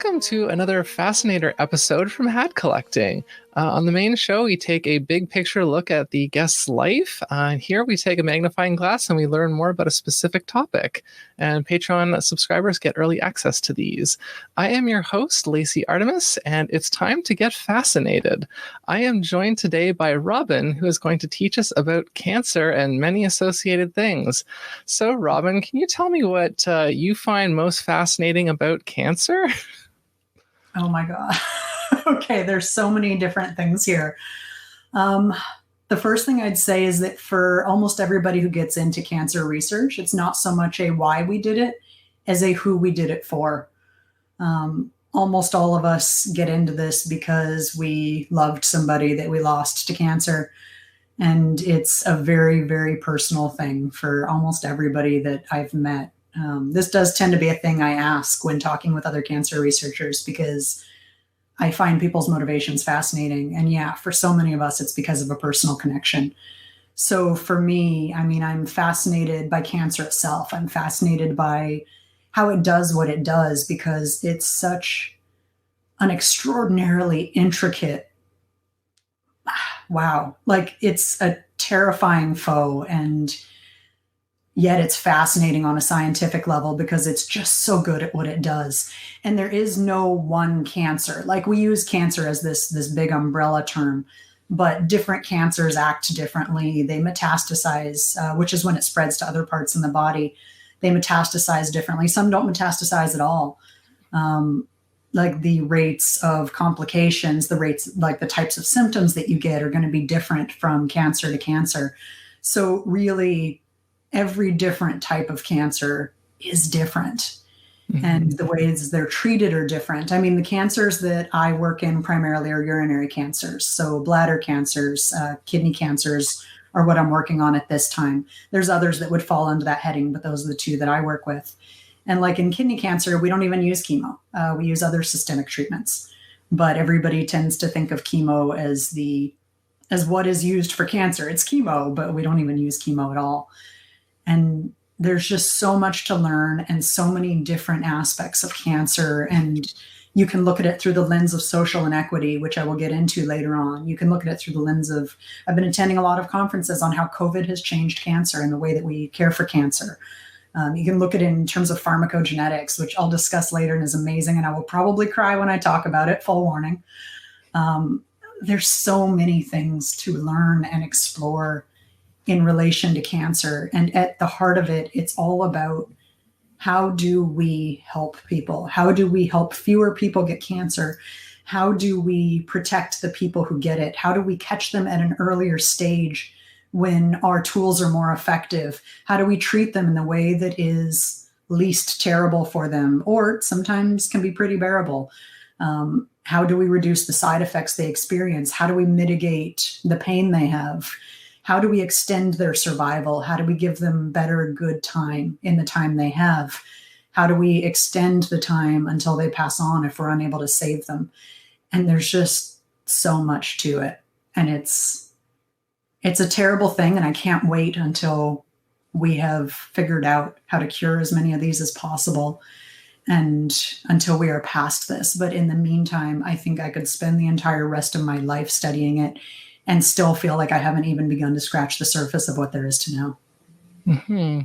Welcome to another Fascinator episode from Hat Collecting. On the main show, we take a big picture look at the guest's life. Here, we take a magnifying glass and we learn more about a specific topic. And Patreon subscribers get early access to these. I am your host, Lacey Artemis, and it's time to get fascinated. I am joined today by Robin, who is going to teach us about cancer and many associated things. So, Robin, can you tell me what you find most fascinating about cancer? Oh my God. Okay, there's so many different things here. The first thing I'd say is that for almost everybody who gets into cancer research, it's not so much a why we did it as a who we did it for. Almost all of us get into this because we loved somebody that we lost to cancer. And it's a very, very personal thing for almost everybody that I've met. This does tend to be a thing I ask when talking with other cancer researchers because I find people's motivations fascinating. And yeah, for so many of us, it's because of a personal connection. So for me, I'm fascinated by cancer itself. I'm fascinated by how it does what it does because it's such an extraordinarily intricate, wow, like it's a terrifying foe, and yet it's fascinating on a scientific level because it's just so good at what it does. And there is no one cancer. Like, we use cancer as this big umbrella term, but different cancers act differently. They metastasize, which is when it spreads to other parts in the body. They metastasize differently. Some don't metastasize at all. Like the rates of complications, like the types of symptoms that you get are going to be different from cancer to cancer. So really, every different type of cancer is different. Mm-hmm. And the ways they're treated are different. The cancers that I work in primarily are urinary cancers. So bladder cancers, kidney cancers are what I'm working on at this time. There's others that would fall under that heading, but those are the two that I work with. And like in kidney cancer, we don't even use chemo. We use other systemic treatments. But everybody tends to think of chemo as what is used for cancer. It's chemo, but we don't even use chemo at all. And there's just so much to learn and so many different aspects of cancer. And you can look at it through the lens of social inequity, which I will get into later on. You can look at it through the lens of, I've been attending a lot of conferences on how COVID has changed cancer and the way that we care for cancer. You can look at it in terms of pharmacogenetics, which I'll discuss later and is amazing. And I will probably cry when I talk about it, full warning. There's so many things to learn and explore in relation to cancer. And at the heart of it, it's all about, how do we help people? How do we help fewer people get cancer? How do we protect the people who get it? How do we catch them at an earlier stage when our tools are more effective? How do we treat them in the way that is least terrible for them, or sometimes can be pretty bearable? How do we reduce the side effects they experience? How do we mitigate the pain they have? How do we extend their survival? How do we give them better, good time in the time they have? How do we extend the time until they pass on if we're unable to save them? And there's just so much to it. And it's a terrible thing. And I can't wait until we have figured out how to cure as many of these as possible and until we are past this. But in the meantime, I think I could spend the entire rest of my life studying it and still feel like I haven't even begun to scratch the surface of what there is to know. Mm-hmm.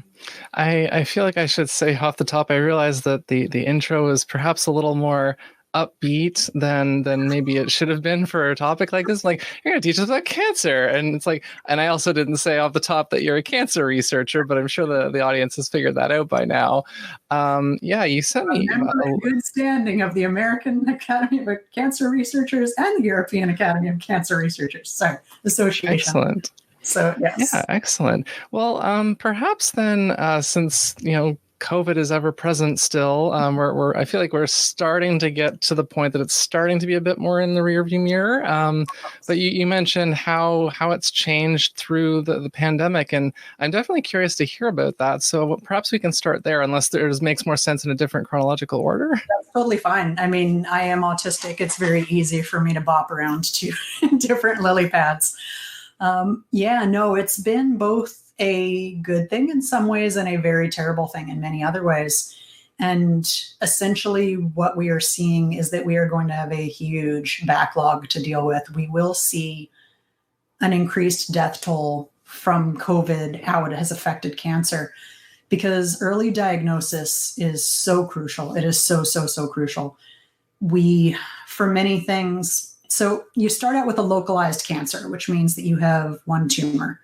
I feel like I should say off the top, I realized that the intro is perhaps a little more upbeat than maybe it should have been for a topic like this. Like, you're going to teach us about cancer. And it's like, and I also didn't say off the top that you're a cancer researcher, but I'm sure the audience has figured that out by now. Yeah, you sent me a good standing of the American Academy of Cancer Researchers and the European Academy of Cancer Researchers. So, association. Excellent. So, yes. Yeah, excellent. Well, perhaps then, since, COVID is ever present still, I feel like we're starting to get to the point that it's starting to be a bit more in the rearview mirror. But you mentioned how it's changed through the pandemic, and I'm definitely curious to hear about that. So perhaps we can start there, unless theirs makes more sense in a different chronological order. That's totally fine. I am autistic. It's very easy for me to bop around to different lily pads. It's been both a good thing in some ways and a very terrible thing in many other ways. And essentially what we are seeing is that we are going to have a huge backlog to deal with. We will see an increased death toll from COVID, how it has affected cancer, because early diagnosis is so crucial. It is so, so, so crucial. For many things, so you start out with a localized cancer, which means that you have one tumor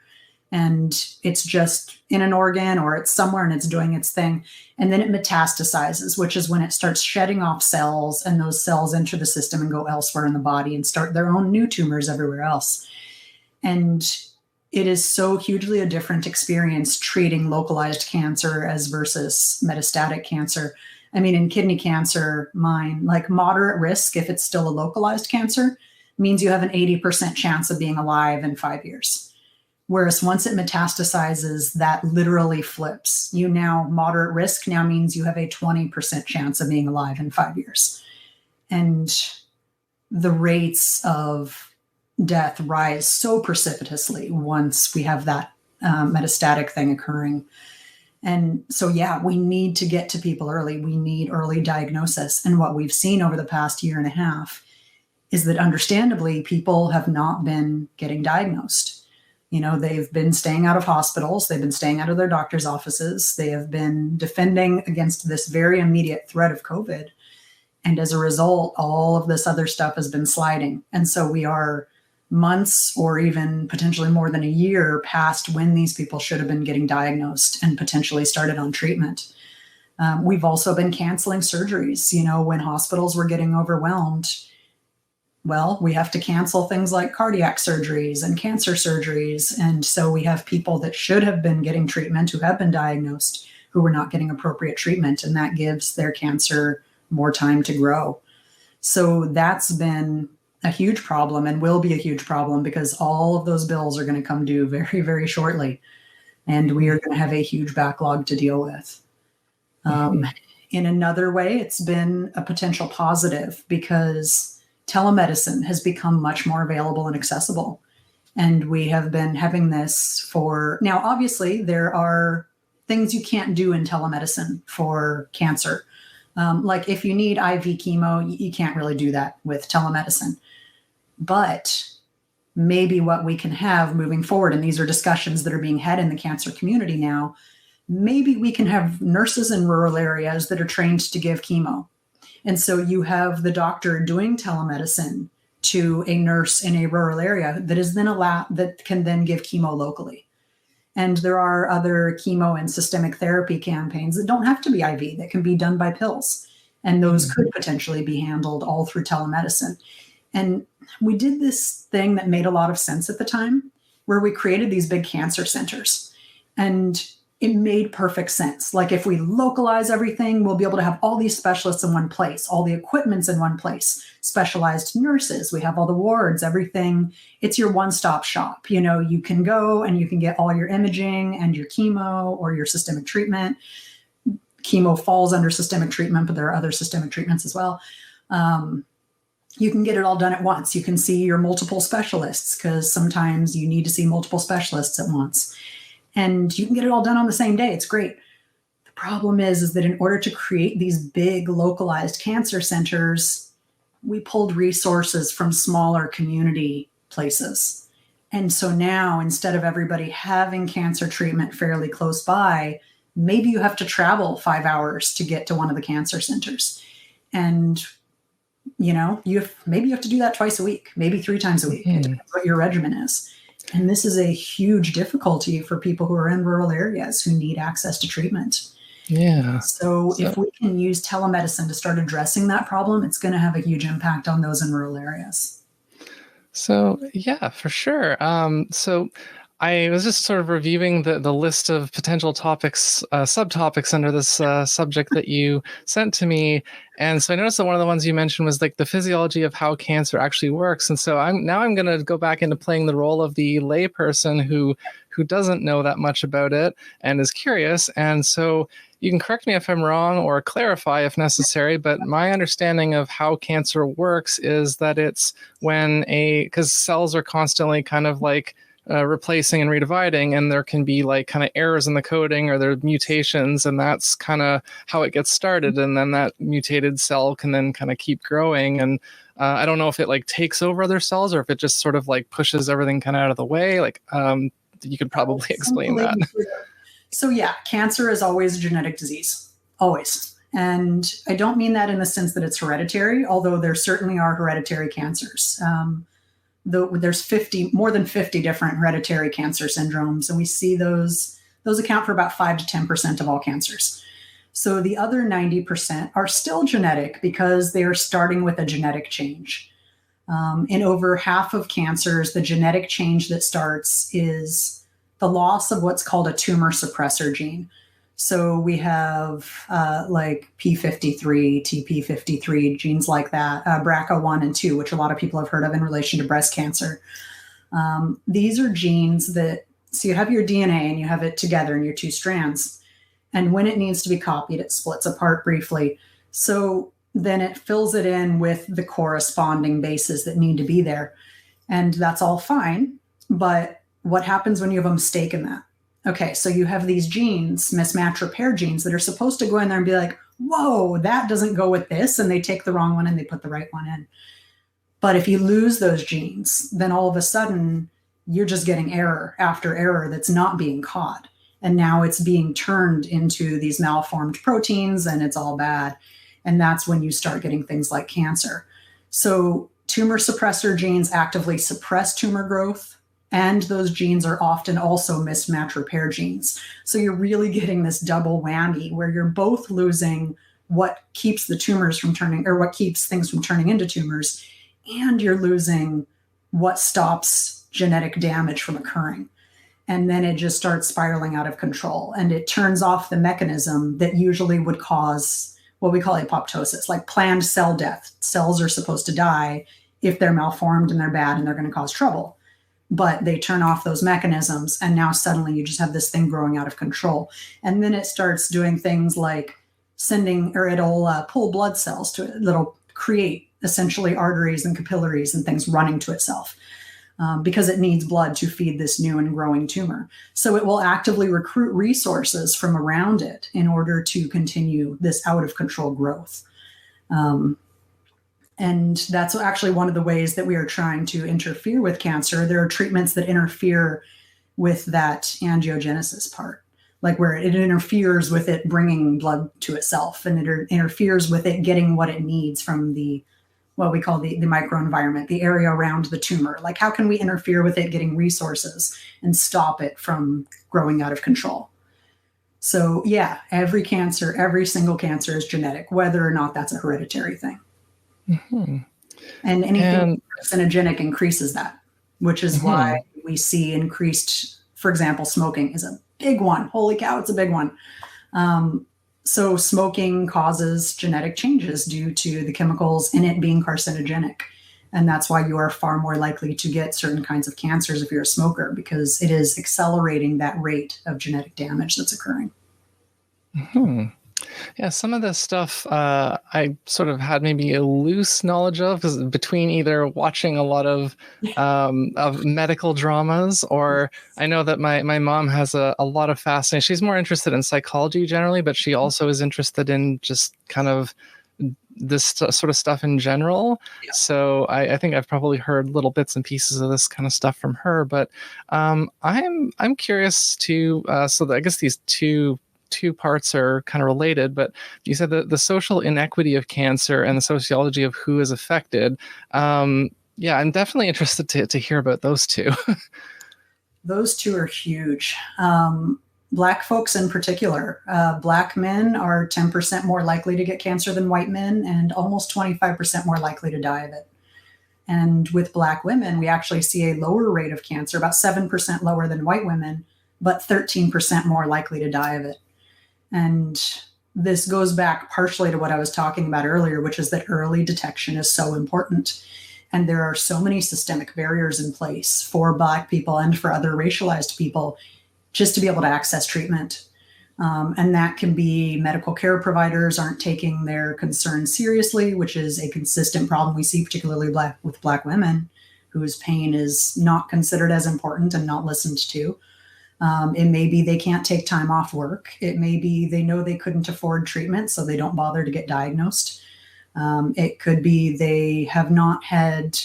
and it's just in an organ or it's somewhere and it's doing its thing. And then it metastasizes, which is when it starts shedding off cells, and those cells enter the system and go elsewhere in the body and start their own new tumors everywhere else. And it is so hugely a different experience treating localized cancer as versus metastatic cancer. I mean, in kidney cancer, like moderate risk, if it's still a localized cancer, means you have an 80% chance of being alive in 5 years. Whereas once it metastasizes, that literally flips. Moderate risk now means you have a 20% chance of being alive in 5 years. And the rates of death rise so precipitously once we have that metastatic thing occurring. And so, we need to get to people early. We need early diagnosis. And what we've seen over the past year and a half is that understandably, people have not been getting diagnosed. They've been staying out of hospitals. They've been staying out of their doctor's offices. They have been defending against this very immediate threat of COVID. And as a result, all of this other stuff has been sliding. And so we are months or even potentially more than a year past when these people should have been getting diagnosed and potentially started on treatment. We've also been canceling surgeries. When hospitals were getting overwhelmed, well, we have to cancel things like cardiac surgeries and cancer surgeries. And so we have people that should have been getting treatment, who have been diagnosed, who were not getting appropriate treatment. And that gives their cancer more time to grow. So that's been a huge problem and will be a huge problem, because all of those bills are going to come due very, very shortly. And we are going to have a huge backlog to deal with. In another way, it's been a potential positive, because telemedicine has become much more available and accessible. And we have been having this now, obviously, there are things you can't do in telemedicine for cancer. Like if you need IV chemo, you can't really do that with telemedicine. But maybe what we can have moving forward, and these are discussions that are being had in the cancer community now, maybe we can have nurses in rural areas that are trained to give chemo. And so you have the doctor doing telemedicine to a nurse in a rural area that can then give chemo locally. And there are other chemo and systemic therapy campaigns that don't have to be IV, that can be done by pills. And those could potentially be handled all through telemedicine. And we did this thing that made a lot of sense at the time, where we created these big cancer centers. And it made perfect sense. Like, if we localize everything, we'll be able to have all these specialists in one place, all the equipment's in one place, specialized nurses, we have all the wards, everything. It's your one-stop shop. You can go and you can get all your imaging and your chemo or your systemic treatment. Chemo falls under systemic treatment, but there are other systemic treatments as well. You can get it all done at once. You can see your multiple specialists, because sometimes you need to see multiple specialists at once. And you can get it all done on the same day. It's great. The problem is that in order to create these big localized cancer centers, we pulled resources from smaller community places. And so now, instead of everybody having cancer treatment fairly close by, maybe you have to travel 5 hours to get to one of the cancer centers. And maybe you have to do that twice a week, maybe 3 times a week. It depends what your regimen is. And this is a huge difficulty for people who are in rural areas who need access to treatment. Yeah. So if we can use telemedicine to start addressing that problem, it's going to have a huge impact on those in rural areas. So, yeah, for sure. So I was just sort of reviewing the list of potential topics, subtopics under this subject that you sent to me. And so I noticed that one of the ones you mentioned was like the physiology of how cancer actually works. And so I'm going to go back into playing the role of the layperson who doesn't know that much about it and is curious. And so you can correct me if I'm wrong or clarify if necessary, but my understanding of how cancer works is that it's because cells are constantly kind of like replacing and redividing, and there can be like kind of errors in the coding or there are mutations, and that's kind of how it gets started, and then that mutated cell can then kind of keep growing. And I don't know if it like takes over other cells or if it just sort of like pushes everything kind of out of the way. Like you could probably explain that. So yeah, cancer is always a genetic disease, always. And I don't mean that in the sense that it's hereditary, although there certainly are hereditary cancers. There's more than 50 different hereditary cancer syndromes, and we see those account for about 5 to 10% of all cancers. So the other 90% are still genetic because they are starting with a genetic change. In over half of cancers, the genetic change that starts is the loss of what's called a tumor suppressor gene. So we have like P53, TP53, genes like that, BRCA1 and 2, which a lot of people have heard of in relation to breast cancer. These are genes that, so you have your DNA and you have it together in your two strands. And when it needs to be copied, it splits apart briefly. So then it fills it in with the corresponding bases that need to be there. And that's all fine. But what happens when you have a mistake in that? Okay, so you have these genes, mismatch repair genes, that are supposed to go in there and be like, whoa, that doesn't go with this. And they take the wrong one and they put the right one in. But if you lose those genes, then all of a sudden you're just getting error after error that's not being caught. And now it's being turned into these malformed proteins and it's all bad. And that's when you start getting things like cancer. So tumor suppressor genes actively suppress tumor growth. And those genes are often also mismatch repair genes. So you're really getting this double whammy where you're both losing what keeps the tumors from turning, or what keeps things from turning into tumors, and you're losing what stops genetic damage from occurring. And then it just starts spiraling out of control, and it turns off the mechanism that usually would cause what we call apoptosis, like planned cell death. Cells are supposed to die if they're malformed and they're bad and they're going to cause trouble. But they turn off those mechanisms, and now suddenly you just have this thing growing out of control. And then it starts doing things like it'll pull blood cells to it. It'll create essentially arteries and capillaries and things running to itself because it needs blood to feed this new and growing tumor. So it will actively recruit resources from around it in order to continue this out of control growth. And that's actually one of the ways that we are trying to interfere with cancer. There are treatments that interfere with that angiogenesis part, like where it interferes with it bringing blood to itself, and it interferes with it getting what it needs from what we call the microenvironment, the area around the tumor. Like, how can we interfere with it getting resources and stop it from growing out of control? So yeah, every single cancer is genetic, whether or not that's a hereditary thing. Mm-hmm. And anything carcinogenic increases that, which is why we see increased, for example, smoking is a big one. Holy cow, it's a big one. So smoking causes genetic changes due to the chemicals in it being carcinogenic. And that's why you are far more likely to get certain kinds of cancers if you're a smoker, because it is accelerating that rate of genetic damage that's occurring. Mm-hmm. Yeah, some of this stuff I sort of had maybe a loose knowledge of, because between either watching a lot of medical dramas, or I know that my mom has a lot of fascination. She's more interested in psychology generally, but she also is interested in just kind of this sort of stuff in general. Yeah. So I think I've probably heard little bits and pieces of this kind of stuff from her. But I'm curious to, I guess these two parts are kind of related, but you said that the social inequity of cancer and the sociology of who is affected. I'm definitely interested to hear about those two. Those two are huge. Black folks in particular. Black men are 10% more likely to get cancer than white men, and almost 25% more likely to die of it. And with Black women, we actually see a lower rate of cancer, about 7% lower than white women, but 13% more likely to die of it. And this goes back partially to what I was talking about earlier, which is that early detection is so important. And there are so many systemic barriers in place for Black people and for other racialized people just to be able to access treatment. And that can be medical care providers aren't taking their concerns seriously, which is a consistent problem we see, particularly with Black women whose pain is not considered as important and not listened to. It may be they can't take time off work. It may be they know they couldn't afford treatment, so they don't bother to get diagnosed. It could be they have not had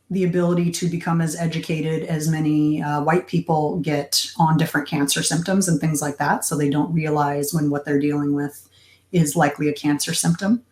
the ability to become as educated as many white people get on different cancer symptoms and things like that. So they don't realize when what they're dealing with is likely a cancer symptom.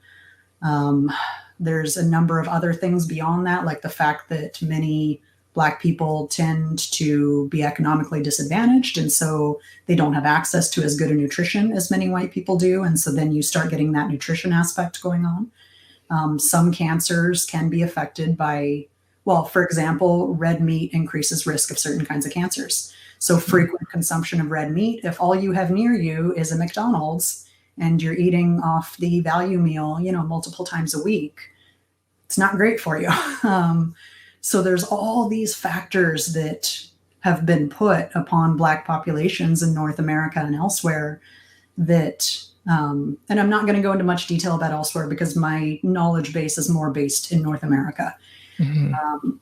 There's a number of other things beyond that, like the fact that many Black people tend to be economically disadvantaged, and so they don't have access to as good a nutrition as many white people do. And so then you start getting that nutrition aspect going on. Some cancers can be affected by, well, for example, red meat increases risk of certain kinds of cancers. So frequent consumption of red meat, if all you have near you is a McDonald's and you're eating off the value meal, multiple times a week, it's not great for you. So there's all these factors that have been put upon Black populations in North America and elsewhere that, and I'm not going to go into much detail about elsewhere because my knowledge base is more based in North America.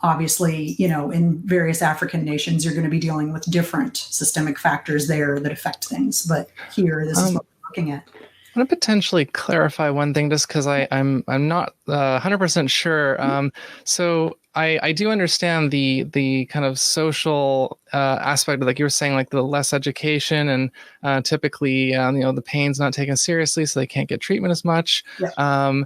Obviously, in various African nations, you're going to be dealing with different systemic factors there that affect things. But here, this is what we're looking at. I want to potentially clarify one thing just because I'm not 100% sure. So I do understand the kind of social aspect, like you were saying, like the less education and typically, the pain's not taken seriously, so they can't get treatment as much. Yeah.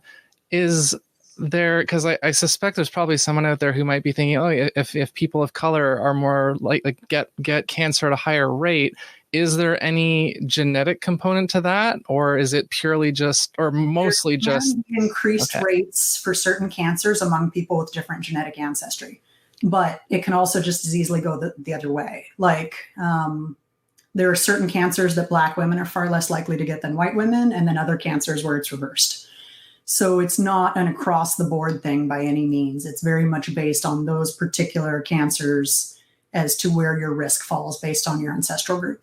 Is there, because I suspect there's probably someone out there who might be thinking, oh, if people of color are more like get cancer at a higher rate, is there any genetic component to that, or is it purely just, or mostly just increased rates for certain cancers among people with different genetic ancestry? But it can also just as easily go the other way. Like there are certain cancers that Black women are far less likely to get than white women, and then other cancers where it's reversed. So it's not an across the board thing by any means. It's very much based on those particular cancers as to where your risk falls based on your ancestral group.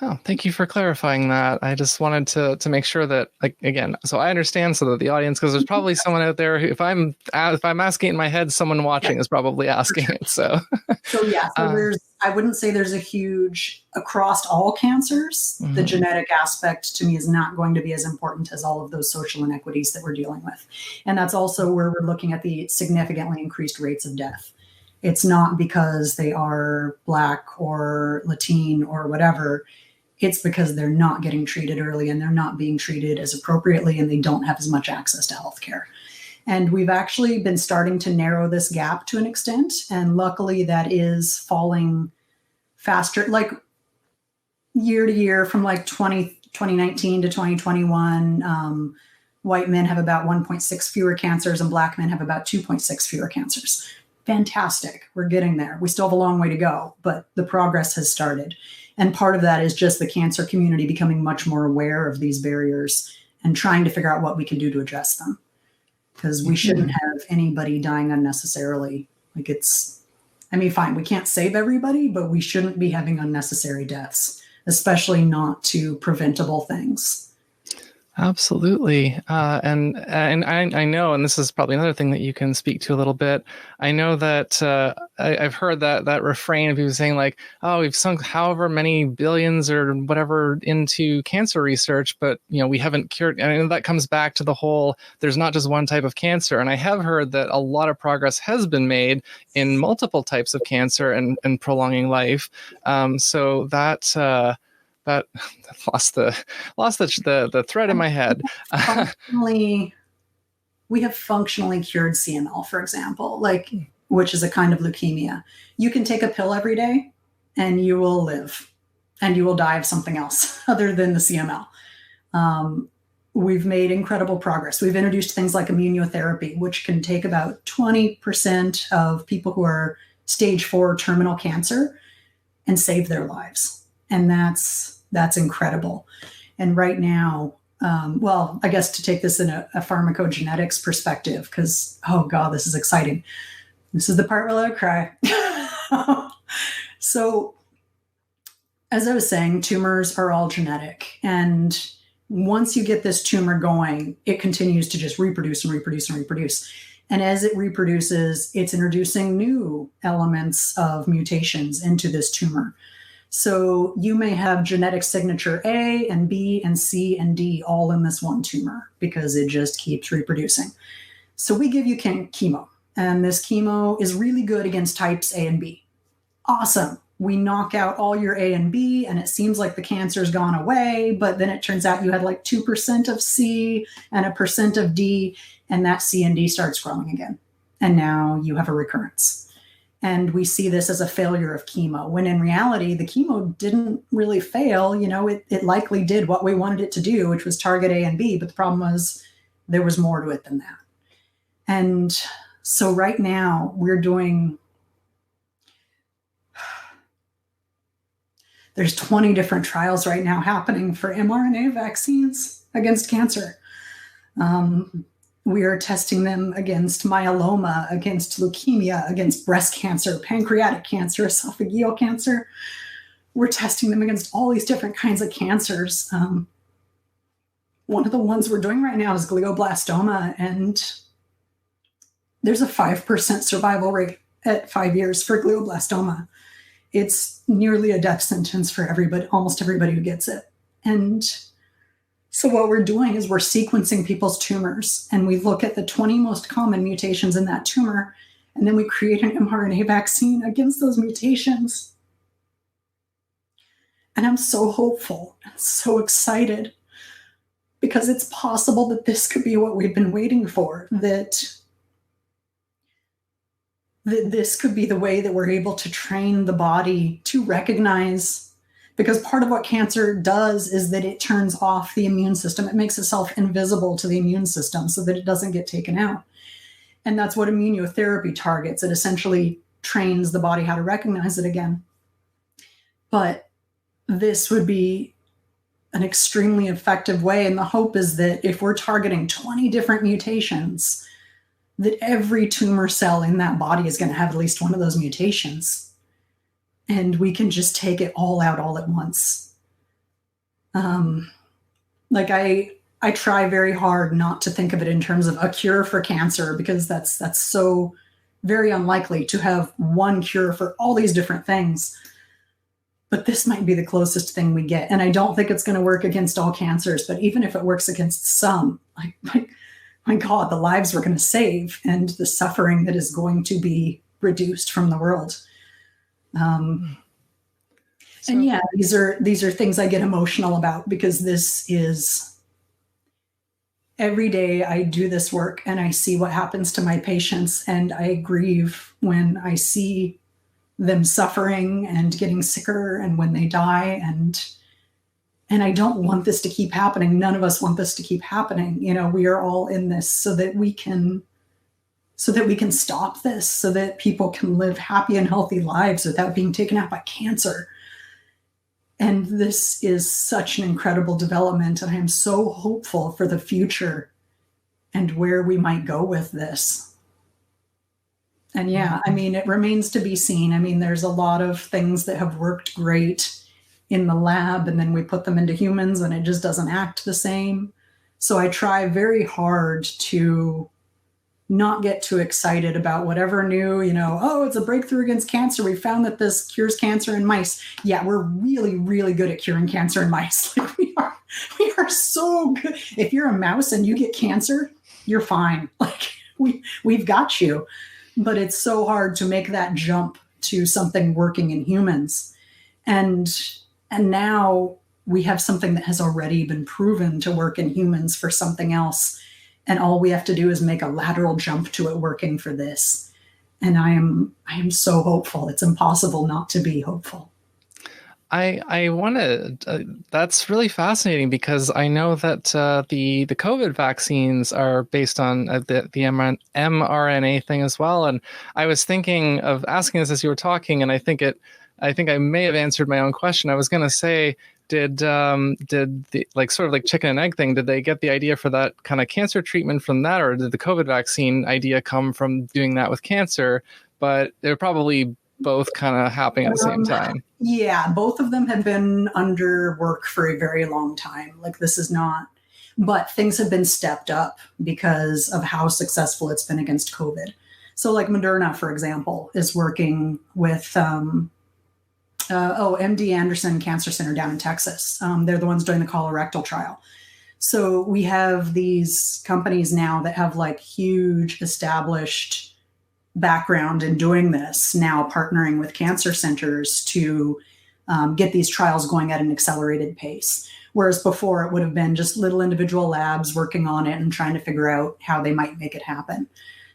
Oh, thank you for clarifying that. I just wanted to make sure that, like, again, so I understand, so that the audience, because there's probably someone out there who, if I'm asking it in my head, someone watching is probably asking it. So I wouldn't say there's a huge across all cancers. The genetic aspect to me is not going to be as important as all of those social inequities that we're dealing with. And that's also where we're looking at the significantly increased rates of death. It's not because they are Black or Latin or whatever. It's because they're not getting treated early and they're not being treated as appropriately, and they don't have as much access to healthcare. And we've actually been starting to narrow this gap to an extent. And luckily that is falling faster, like year to year from like 2019 to 2021, white men have about 1.6 fewer cancers and Black men have about 2.6 fewer cancers. Fantastic. We're getting there. We still have a long way to go, but the progress has started. And part of that is just the cancer community becoming much more aware of these barriers and trying to figure out what we can do to address them. Because we shouldn't have anybody dying unnecessarily. Like fine, we can't save everybody, but we shouldn't be having unnecessary deaths, especially not to preventable things. Absolutely. And I know, and this is probably another thing that you can speak to a little bit. I know that I've heard that refrain of people saying like, oh, we've sunk however many billions or whatever into cancer research, but we haven't cured. And that comes back to the whole, there's not just one type of cancer. And I have heard that a lot of progress has been made in multiple types of cancer and prolonging life. So that lost the thread in my head. We have functionally cured CML, for example, which is a kind of leukemia. You can take a pill every day and you will live, and you will die of something else other than the CML. We've made incredible progress. We've introduced things like immunotherapy, which can take about 20% of people who are stage 4 terminal cancer and save their lives. And that's incredible. And right now, I guess to take this in a pharmacogenetics perspective, because, oh God, this is exciting. This is the part where I cry. So as I was saying, tumors are all genetic. And once you get this tumor going, it continues to just reproduce and reproduce and reproduce. And as it reproduces, it's introducing new elements of mutations into this tumor. So you may have genetic signature A and B and C and D all in this one tumor because it just keeps reproducing. So we give you chemo, and this chemo is really good against types A and B. Awesome. We knock out all your A and B, and it seems like the cancer's gone away, but then it turns out you had like 2% of C and 1% of D, and that C and D starts growing again. And now you have a recurrence. And we see this as a failure of chemo, when in reality, the chemo didn't really fail. It likely did what we wanted it to do, which was target A and B, but the problem was there was more to it than that. And so right now we're doing, there's 20 different trials right now happening for mRNA vaccines against cancer. We are testing them against myeloma, against leukemia, against breast cancer, pancreatic cancer, esophageal cancer. We're testing them against all these different kinds of cancers. One of the ones we're doing right now is glioblastoma, and there's a 5% survival rate at 5 years for glioblastoma. It's nearly a death sentence for almost everybody who gets it. And so what we're doing is we're sequencing people's tumors, and we look at the 20 most common mutations in that tumor, and then we create an mRNA vaccine against those mutations. And I'm so hopeful and so excited, because it's possible that this could be what we've been waiting for, that this could be the way that we're able to train the body to recognize, because part of what cancer does is that it turns off the immune system. It makes itself invisible to the immune system so that it doesn't get taken out. And that's what immunotherapy targets. It essentially trains the body how to recognize it again. But this would be an extremely effective way. And the hope is that if we're targeting 20 different mutations, that every tumor cell in that body is going to have at least one of those mutations. And we can just take it all out all at once. I try very hard not to think of it in terms of a cure for cancer, because that's so very unlikely to have one cure for all these different things. But this might be the closest thing we get. And I don't think it's going to work against all cancers, but even if it works against some, my God, the lives we're going to save and the suffering that is going to be reduced from the world. And yeah, these are things I get emotional about, because this is every day I do this work and I see what happens to my patients, and I grieve when I see them suffering and getting sicker and when they die. And I don't want this to keep happening. None of us want this to keep happening. We are all in this so that we can stop this, so that people can live happy and healthy lives without being taken out by cancer. And this is such an incredible development. And I'm so hopeful for the future and where we might go with this. And yeah, it remains to be seen. There's a lot of things that have worked great in the lab, and then we put them into humans and it just doesn't act the same. So I try very hard to not get too excited about whatever new, it's a breakthrough against cancer. We found that this cures cancer in mice. Yeah, we're really, really good at curing cancer in mice. We are so good. If you're a mouse and you get cancer, you're fine. We've got you. But it's so hard to make that jump to something working in humans. And now we have something that has already been proven to work in humans for something else. And all we have to do is make a lateral jump to it working for this. And I am so hopeful. It's impossible not to be hopeful. I want to, that's really fascinating, because I know that the COVID vaccines are based on the mRNA thing as well. And I was thinking of asking this as you were talking, and I think I may have answered my own question. I was going to say, did the sort of like chicken and egg thing, did they get the idea for that kind of cancer treatment from that, or did the COVID vaccine idea come from doing that with cancer? But they're probably both kind of happening at the same time. Yeah, both of them have been under work for a very long time. This is not, but things have been stepped up because of how successful it's been against COVID. So like Moderna, for example, is working with MD Anderson Cancer Center down in Texas. They're the ones doing the colorectal trial. So we have these companies now that have like huge established background in doing this, now partnering with cancer centers to get these trials going at an accelerated pace. Whereas before it would have been just little individual labs working on it and trying to figure out how they might make it happen.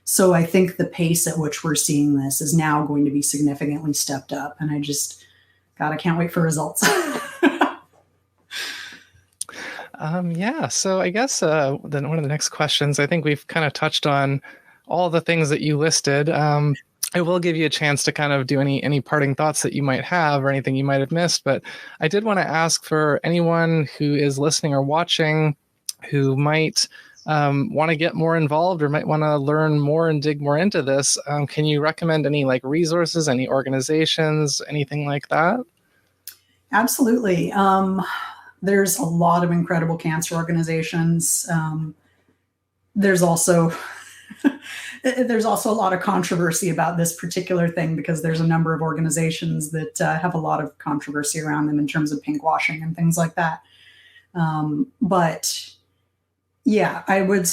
So I think the pace at which we're seeing this is now going to be significantly stepped up. And I can't wait for results. Yeah, so I guess then one of the next questions, I think we've kind of touched on all the things that you listed. I will give you a chance to kind of do any parting thoughts that you might have or anything you might have missed, but I did want to ask for anyone who is listening or watching who might want to get more involved or might want to learn more and dig more into this. Can you recommend any like resources, any organizations, anything like that? Absolutely. There's a lot of incredible cancer organizations. There's also a lot of controversy about this particular thing because there's a number of organizations that have a lot of controversy around them in terms of pinkwashing and things like that. But yeah, I would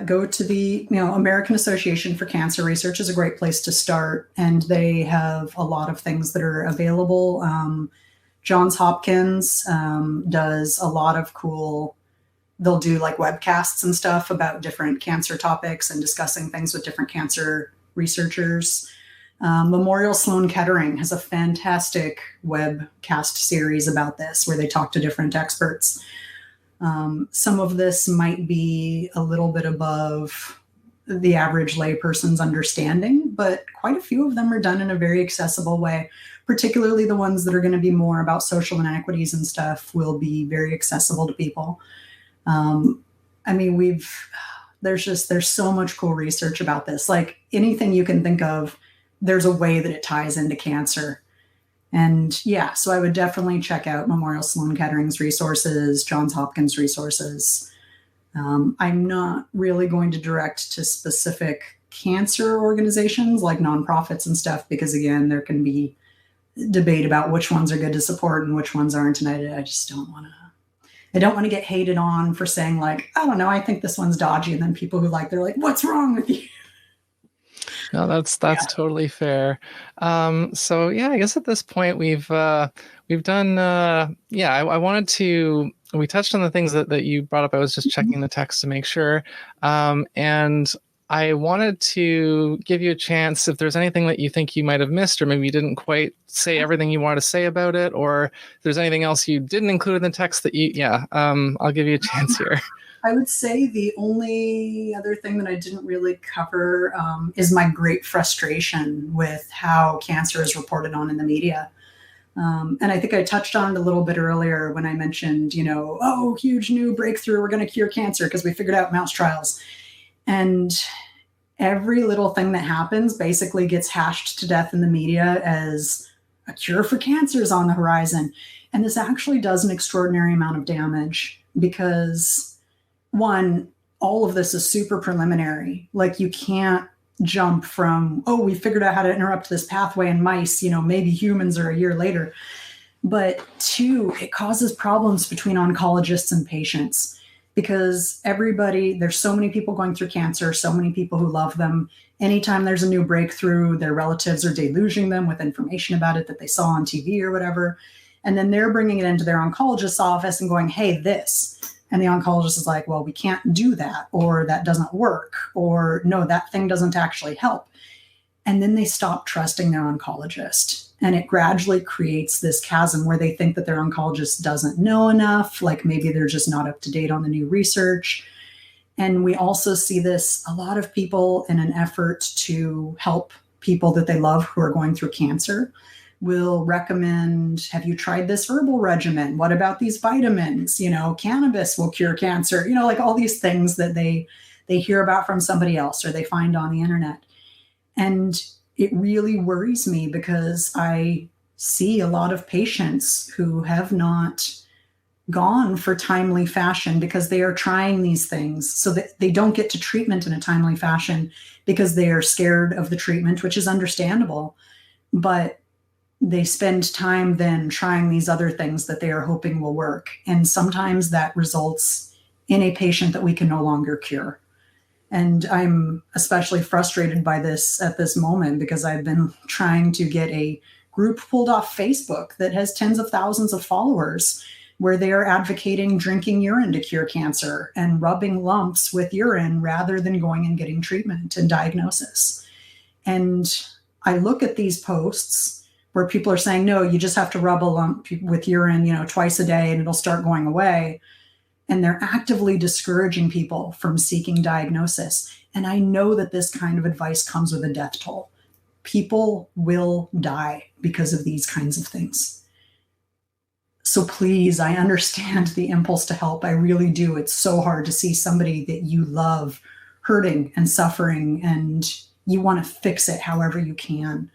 go to the American Association for Cancer Research is a great place to start, and they have a lot of things that are available. Johns Hopkins does a lot of cool, they'll do like webcasts and stuff about different cancer topics and discussing things with different cancer researchers. Memorial Sloan Kettering has a fantastic webcast series about this where they talk to different experts. Some of this might be a little bit above the average layperson's understanding, but quite a few of them are done in a very accessible way. Particularly the ones that are going to be more about social inequities and stuff will be very accessible to people. I mean, there's so much cool research about this. Like anything you can think of, there's a way that it ties into cancer. And yeah, so I would definitely check out Memorial Sloan Kettering's resources, Johns Hopkins resources. I'm not really going to direct to specific cancer organizations like nonprofits and stuff, because again, there can be debate about which ones are good to support and which ones aren't. And I just don't want to get hated on for saying like, I don't know, I think this one's dodgy. And then people who they're like, what's wrong with you? No, that's totally fair. So yeah, I guess at this point we've done. I wanted to. We touched on the things that you brought up. I was just checking the text to make sure, and I wanted to give you a chance if there's anything that you think you might have missed, or maybe you didn't quite say everything you wanted to say about it, or if there's anything else you didn't include in the text that I'll give you a chance here. I would say the only other thing that I didn't really cover is my great frustration with how cancer is reported on in the media. And I think I touched on it a little bit earlier when I mentioned, huge new breakthrough, we're going to cure cancer because we figured out mouse trials. And every little thing that happens basically gets hashed to death in the media as a cure for cancer is on the horizon. And this actually does an extraordinary amount of damage because, one, all of this is super preliminary. Like you can't jump from, we figured out how to interrupt this pathway in mice, maybe humans are a year later. But two, it causes problems between oncologists and patients. Because there's so many people going through cancer, so many people who love them. Anytime there's a new breakthrough, their relatives are deluging them with information about it that they saw on TV or whatever. And then they're bringing it into their oncologist's office and going, hey, this. And the oncologist is like, well, we can't do that, or that doesn't work, or no, that thing doesn't actually help. And then they stop trusting their oncologist. And it gradually creates this chasm where they think that their oncologist doesn't know enough, like maybe they're just not up to date on the new research. And we also see this, a lot of people in an effort to help people that they love who are going through cancer will recommend, have you tried this herbal regimen? What about these vitamins? Cannabis will cure cancer, like all these things that they hear about from somebody else or they find on the internet. And it really worries me because I see a lot of patients who have not gone for timely fashion because they are trying these things, so that they don't get to treatment in a timely fashion because they are scared of the treatment, which is understandable. But they spend time then trying these other things that they are hoping will work. And sometimes that results in a patient that we can no longer cure. And I'm especially frustrated by this at this moment because I've been trying to get a group pulled off Facebook that has tens of thousands of followers, where they are advocating drinking urine to cure cancer and rubbing lumps with urine rather than going and getting treatment and diagnosis. And I look at these posts where people are saying, no, you just have to rub a lump with urine, twice a day and it'll start going away. And they're actively discouraging people from seeking diagnosis. And I know that this kind of advice comes with a death toll. People will die because of these kinds of things. So please, I understand the impulse to help. I really do. It's so hard to see somebody that you love hurting and suffering, and you want to fix it however you can.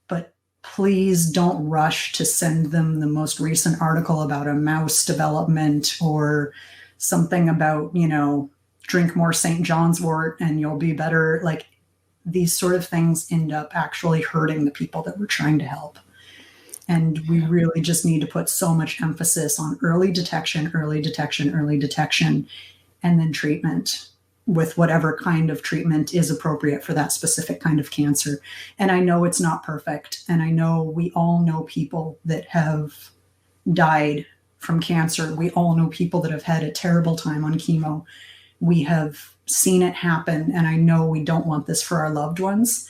But please don't rush to send them the most recent article about a mouse development or something about, drink more St. John's wort and you'll be better. Like, these sort of things end up actually hurting the people that we're trying to help. And we really just need to put so much emphasis on early detection, and then treatment with whatever kind of treatment is appropriate for that specific kind of cancer. And I know it's not perfect. And I know we all know people that have died from cancer. We all know people that have had a terrible time on chemo. We have seen it happen. And I know we don't want this for our loved ones.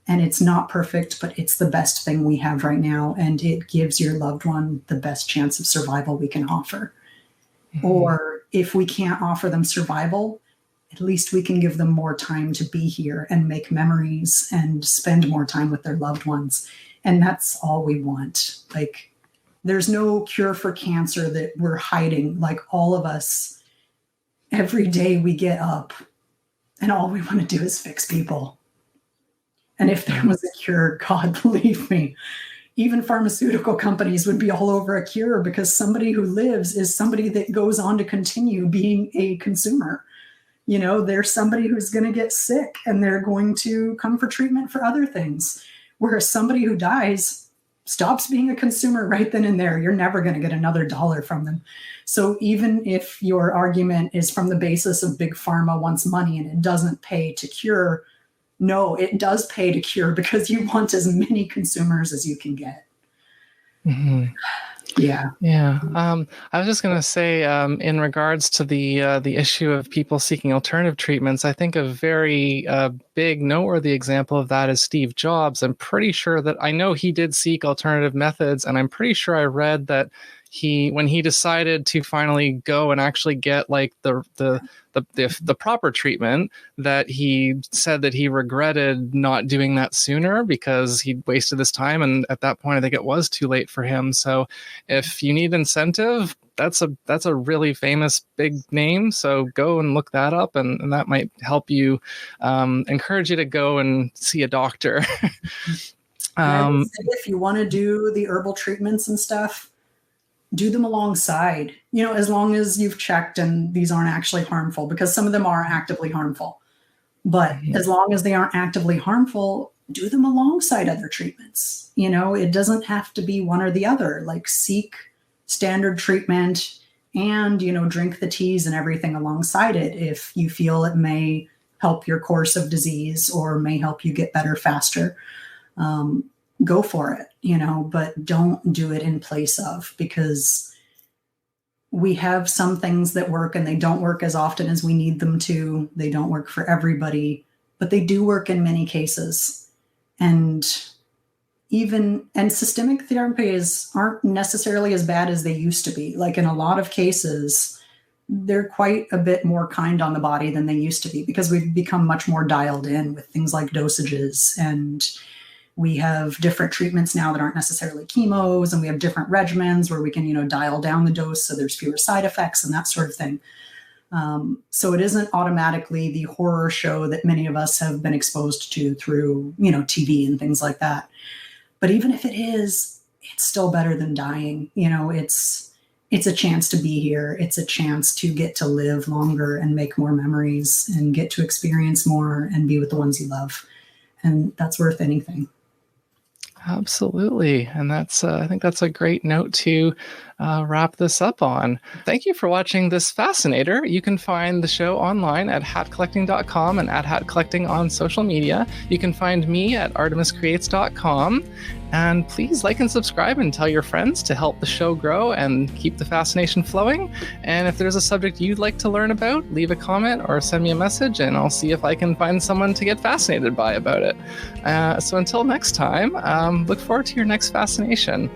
And it's not perfect, but it's the best thing we have right now. And it gives your loved one the best chance of survival we can offer. Mm-hmm. Or if we can't offer them survival, at least we can give them more time to be here and make memories and spend more time with their loved ones. And that's all we want. Like, there's no cure for cancer that we're hiding. Like, all of us, every day we get up and all we want to do is fix people. And if there was a cure, God, believe me, even pharmaceutical companies would be all over a cure, because somebody who lives is somebody that goes on to continue being a consumer. There's somebody who's going to get sick and they're going to come for treatment for other things. Whereas somebody who dies stops being a consumer right then and there. You're never going to get another dollar from them. So even if your argument is from the basis of big pharma wants money and it doesn't pay to cure, no, it does pay to cure, because you want as many consumers as you can get. Mm-hmm. Yeah. I was just going to say, in regards to the issue of people seeking alternative treatments, I think a very big noteworthy example of that is Steve Jobs. I'm pretty sure that I know he did seek alternative methods, and I'm pretty sure I read that when he decided to finally go and actually get like the proper treatment, that he said that he regretted not doing that sooner because he'd wasted his time, and at that point I think it was too late for him. So if you need incentive, that's a really famous big name, so go and look that up, and that might help you, encourage you to go and see a doctor. I would say if you want to do the herbal treatments and stuff, do them alongside, as long as you've checked and these aren't actually harmful, because some of them are actively harmful. But as long as they aren't actively harmful, do them alongside other treatments. It doesn't have to be one or the other. Like, seek standard treatment and, drink the teas and everything alongside it if you feel it may help your course of disease or may help you get better faster. Go for it, but don't do it in place of, because we have some things that work and they don't work as often as we need them to. They don't work for everybody, but they do work in many cases. And systemic therapies aren't necessarily as bad as they used to be. Like, in a lot of cases, they're quite a bit more kind on the body than they used to be, because we've become much more dialed in with things like dosages, and we have different treatments now that aren't necessarily chemos, and we have different regimens where we can, dial down the dose so there's fewer side effects and that sort of thing. So it isn't automatically the horror show that many of us have been exposed to through, TV and things like that. But even if it is, it's still better than dying. It's it's a chance to be here. It's a chance to get to live longer and make more memories and get to experience more and be with the ones you love. And that's worth anything. Absolutely. And I think that's a great note to wrap this up on. Thank you for watching this Fascinator. You can find the show online at hatcollecting.com and at hatcollecting on social media. You can find me at artemiscreates.com. And please like and subscribe and tell your friends to help the show grow and keep the fascination flowing. And if there's a subject you'd like to learn about, leave a comment or send me a message, and I'll see if I can find someone to get fascinated by about it. So until next time, look forward to your next fascination.